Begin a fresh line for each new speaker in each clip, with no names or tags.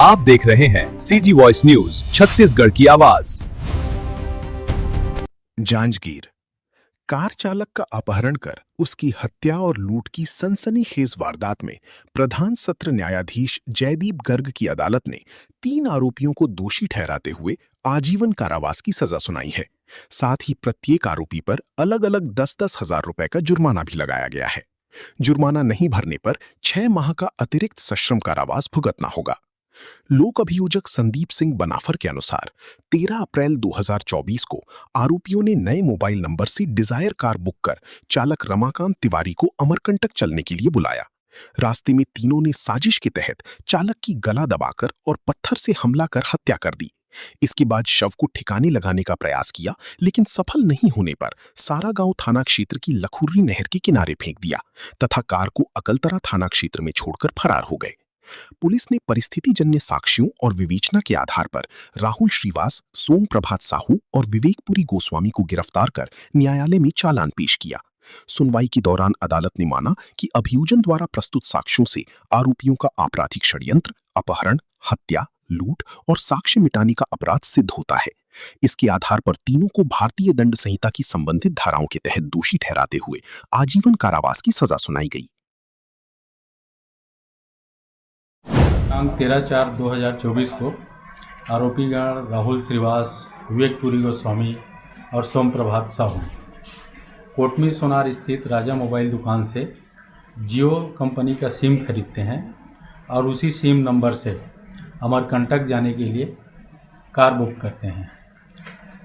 आप देख रहे हैं सीजी वॉइस न्यूज छत्तीसगढ़ की आवाज।
जांजगीर कार चालक का अपहरण कर उसकी हत्या और लूट की सनसनीखेज वारदात में प्रधान सत्र न्यायाधीश जयदीप गर्ग की अदालत ने 3 आरोपियों को दोषी ठहराते हुए आजीवन कारावास की सजा सुनाई है। साथ ही प्रत्येक आरोपी पर अलग अलग 10-10 हजार रुपए का जुर्माना भी लगाया गया है। जुर्माना नहीं भरने पर 6 माह का अतिरिक्त सश्रम कारावास भुगतना होगा। लोक अभियोजक संदीप सिंह बनाफर के अनुसार 13 अप्रैल 2024 को आरोपियों ने नए मोबाइल नंबर से डिजायर कार बुक कर चालक रमाकांत तिवारी को अमरकंटक चलने के लिए बुलाया। रास्ते में तीनों ने साजिश के तहत चालक की गला दबाकर और पत्थर से हमला कर हत्या कर दी। इसके बाद शव को ठिकाने लगाने का प्रयास किया, लेकिन सफल नहीं होने पर सारागांव थाना क्षेत्र की लखुर्री नहर के किनारे फेंक दिया तथा कार को अकलतरा थाना क्षेत्र में छोड़कर फरार हो गए। पुलिस ने परिस्थितिजन्य साक्ष्यों और विवेचना के आधार पर राहुल श्रीवास, सोम प्रभात साहू और विवेकपुरी गोस्वामी को गिरफ्तार कर न्यायालय में चालान पेश किया। सुनवाई के दौरान अदालत ने माना कि अभियोजन द्वारा प्रस्तुत साक्ष्यों से आरोपियों का आपराधिक षड्यंत्र, अपहरण, हत्या, लूट और साक्ष्य मिटाने का अपराध सिद्ध होता है। इसके आधार पर तीनों को भारतीय दंड संहिता की संबंधित धाराओं के तहत दोषी ठहराते हुए आजीवन कारावास की सजा सुनाई गई।
दिनांक 13/4/2024 को आरोपीगण राहुल श्रीवास, विवेकपुरी गोस्वामी और सोम प्रभात साहू कोटमी सोनार स्थित राजा मोबाइल दुकान से जियो कंपनी का सिम खरीदते हैं और उसी सिम नंबर से अमरकंटक जाने के लिए कार बुक करते हैं।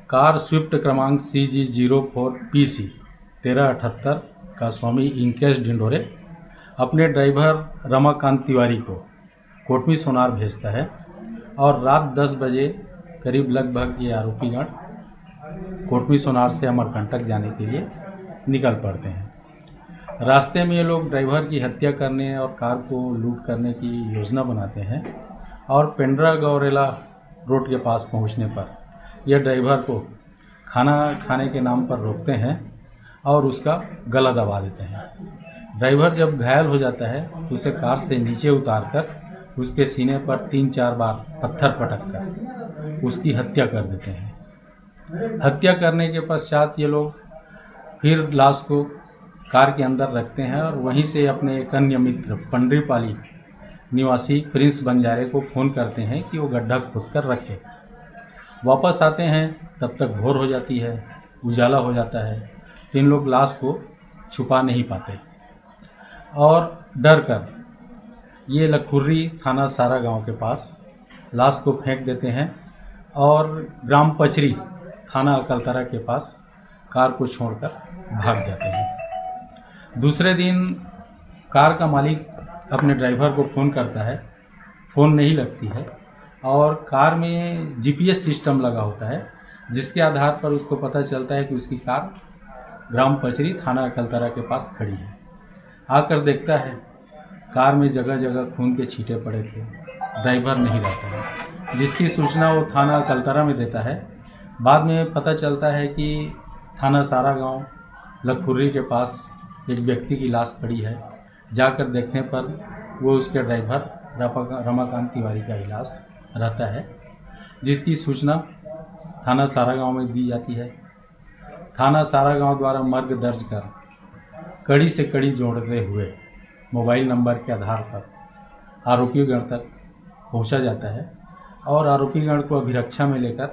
कार स्विफ्ट क्रमांक CG04PC 1378 का स्वामी इंकेश ढिंडोरे अपने ड्राइवर रमाकांत तिवारी को कोटमी सोनार भेजता है और रात 10 बजे करीब लगभग ये आरोपीगण कोटमी सोनार से अमरकंटक जाने के लिए निकल पड़ते हैं। रास्ते में ये लोग ड्राइवर की हत्या करने और कार को लूट करने की योजना बनाते हैं और पेंड्रा गौरेला रोड के पास पहुंचने पर यह ड्राइवर को खाना खाने के नाम पर रोकते हैं और उसका गला दबा देते हैं। ड्राइवर जब घायल हो जाता है तो उसे कार से नीचे उतार कर उसके सीने पर 3-4 बार पत्थर पटक कर उसकी हत्या कर देते हैं। हत्या करने के पश्चात ये लोग फिर लाश को कार के अंदर रखते हैं और वहीं से अपने एक अन्य मित्र पंडरीपाली निवासी प्रिंस बंजारे को फ़ोन करते हैं कि वो गड्ढा खोद कर रखे। वापस आते हैं तब तक भोर हो जाती है, उजाला हो जाता है, तो इन लोग लाश को छुपा नहीं पाते और डर कर ये लखुर्री थाना सारागांव के पास लाश को फेंक देते हैं और ग्राम पचरी थाना अकलतरा के पास कार को छोड़कर भाग जाते हैं। दूसरे दिन कार का मालिक अपने ड्राइवर को फ़ोन करता है, फ़ोन नहीं लगती है और कार में GPS सिस्टम लगा होता है, जिसके आधार पर उसको पता चलता है कि उसकी कार ग्राम पचरी थाना अकलतरा के पास खड़ी है। आकर देखता है कार में जगह जगह खून के छींटे पड़े थे, ड्राइवर नहीं रहता है, जिसकी सूचना वो थाना अकलतरा में देता है। बाद में पता चलता है कि थाना सारागांव लखुर्री के पास एक व्यक्ति की लाश पड़ी है। जाकर देखने पर वो उसके ड्राइवर रमाकांत तिवारी का ही लाश रहता है, जिसकी सूचना थाना सारागांव में दी जाती है। थाना सारागांव द्वारा मर्ग दर्ज कर कड़ी से कड़ी जोड़ते हुए मोबाइल नंबर के आधार पर आरोपीगण तक पहुंचा जाता है और आरोपीगण को अभिरक्षा में लेकर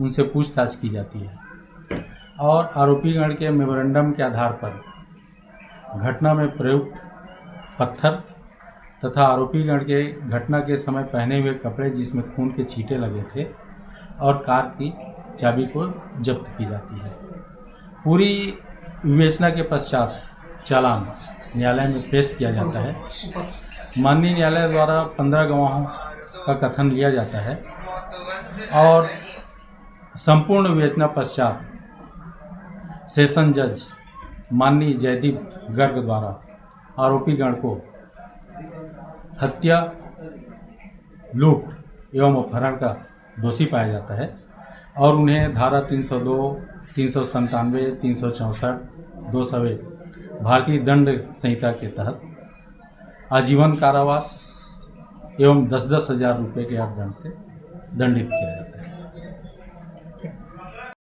उनसे पूछताछ की जाती है और आरोपीगण के मेमोरेंडम के आधार पर घटना में प्रयुक्त पत्थर तथा आरोपीगण के घटना के समय पहने हुए कपड़े जिसमें खून के छींटे लगे थे और कार की चाबी को जब्त की जाती है। पूरी विवेचना के पश्चात चालान न्यायालय में पेश किया जाता है। माननीय न्यायालय द्वारा 15 गवाहों का कथन लिया जाता है और संपूर्ण विवेचना पश्चात सेशन जज माननीय जयदीप गर्ग द्वारा आरोपीगण को हत्या, लूट एवं अपहरण का दोषी पाया जाता है और उन्हें धारा 302, 397, 364, 201 भारतीय दंड संहिता के तहत आजीवन कारावास एवं 10-10 हज़ार रुपये के अर्थदंड से दंडित किया जाता है।